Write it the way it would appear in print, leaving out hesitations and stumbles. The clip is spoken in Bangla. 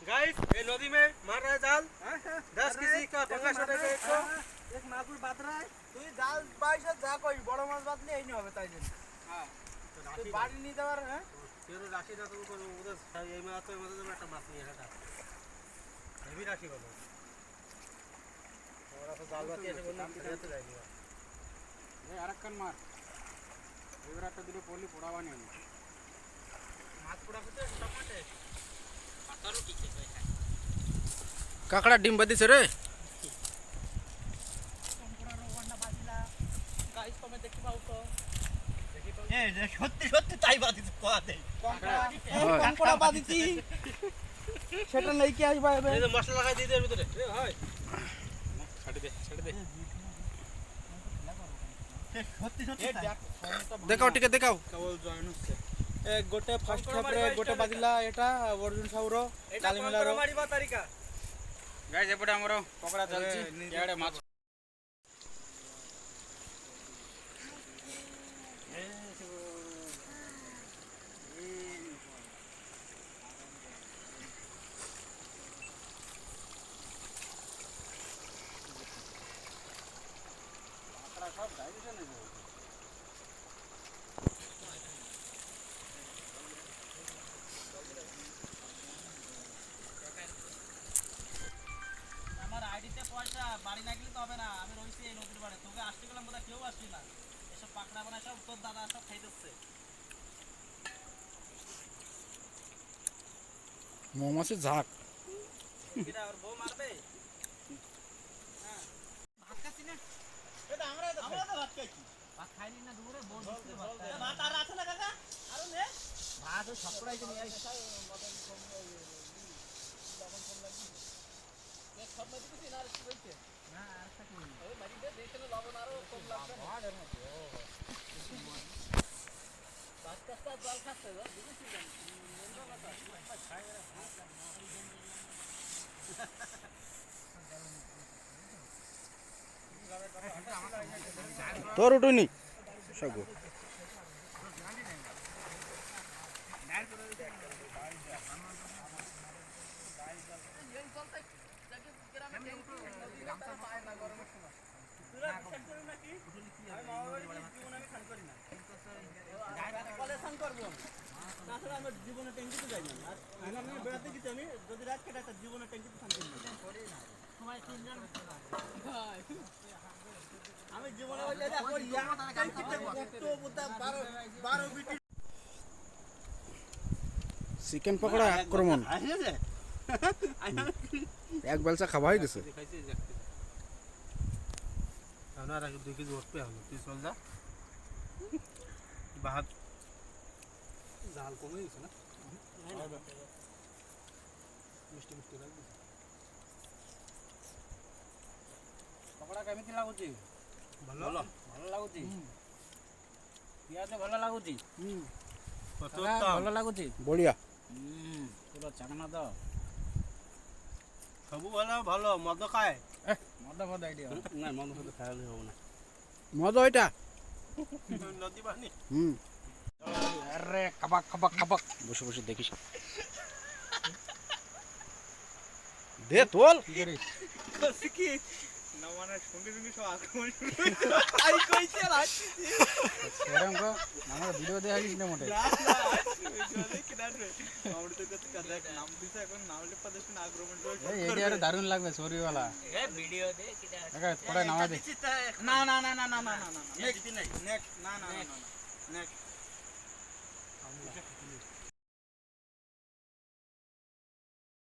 गाइस ये नदी में मार रहा है जाल 10 केजी का पंगा छोड़ेगा एक को एक माগুর বাদ রায় তুই জাল বাইসা যা কই বড় মাছ বাদলে এই নি হবে তাই জন্য হ্যাঁ তুই বাড়ি নিতে পার হ্যাঁ तेरे राशि ना तो उधर ये में आता है मतलब में একটা মাছ নিয়ে হাঁটা হেভি রাশি বলো और आप जाल बाती ऐसे बोलना फिर तो जाएगी এই আরেকখান মার এবার একটা দিলে পড়লি পড়াবা নি আমি মাছ পড়া করতে টমাটে পাতারও ঠিক আছে কাকড়া ডিম বাদিছে রে কম্পড়ার ওয়ান্ডা বাজিলা গাইস কমে দেখতে পাও তো ए সত্যি সত্যি তাই বাদিছে কোয়া দে কম্পড়া বাদিছি সেটা নেই কি আসবা এবে এই যে মশলা লাগাই দিয়ে দে এর ভিতরে এ ভাই ছেড়ে দে সত্যি সত্যি দেখাও টিকে দেখাও কেবল জয়েন হচ্ছে এক গোটে ফার্স্ট খাপরে গোটে বাজিলা এটা অর্জুন সাউর কালিমেলার মারিবা তারিকা গাইস এপটে আমার পকড়া চলছে ইয়াড়ে মাছ সব ডাইরেকশন নেই আমার আইডিতে পয়সা বাড়ি না গেলে তো হবে না আমি রইছি এই নদীর পাড়ে তোকে আসতে গেলাম বোধহয় কেউ আসলি না এসব পাকড়া বানা সব তোর দাদা সব খাইতেছে মৌমাছির ঝাঁক কিরা আর বউ মারবে হ্যাঁ ভাত খাচ্ছি না এটা আমরা তো ভাত খাইছি ভাত খাইনি না দুপুরে বউ দিতে ভাত আর আছে না কাকা আরো নে ভাত ওই সবটাই নিয়ে আইছি লবণ কম লাগবে এক সব মধ্যে কিছু না আর কি বলছে না আর একটা কি ওই মারিতে দেখতে লবণ আরো কম লাগবে ভাত এর মধ্যে ও ভাত কাস্তা জল খাচ্ছে গো বুঝছিস জানি মন্দ না তো খাই এরা ভাত তোর উঠুনি সাগু জীবনে ট্যাঙ্কিতে যাই না আর আমি বেড়াতে গেছি আমি যদি রাত কেটে একটা জীবনে ট্যাঙ্কিতে থাকি সময় তিনজন আমি জীবনে ওই জায়গা করি ট্যাঙ্কিতে কত বুতা 12 বিটি চিকেন পকোড়া আক্রমণ এক বেলচা খাওয়া হয়ে গেছে আপনার আগে 2 কেজি ওট পে হলো তুই চল যা বাহাত জাল কমে গেছে না মিষ্টি মিষ্টি লাগবে পকোড়া কেমিতি লাগুଛି ଭଲ ଭଲ ଲାଗୁଛି ପିଆଜ ଭଲ ଲାଗୁଛି কত ଭଲ ଲାଗୁଛି বড়িয়া ପୁରା ଚାକନା ତ ସବୁ ଭଲ ଭଲ ମଦ ଖାଏ ମଦ ମଦ ଆଇଡି না মদ মদ খাইলে হবে না মজা ওইটা নদী পানি আরে কাবাক কাবাক কাবাক বসে বসে দেখিস দে তোল কি না মানে সঙ্গে সঙ্গে সব আক্রমণ শুরু হয়েছে আই কইছে রাখছি সেরকম কো আমার ভিডিও দেখা গেছিস না মোটে আমরা তো কত কাজ নাম দিছে এখন নামলে প্রদর্শন আক্রমণ করে এই এরিয়ারে দারুণ লাগবে সরি वाला এ ভিডিও দে কিটা কাকা থোড়া নামা দে না না না না না না না নেক্সট নেক্সট না না না নেক্সট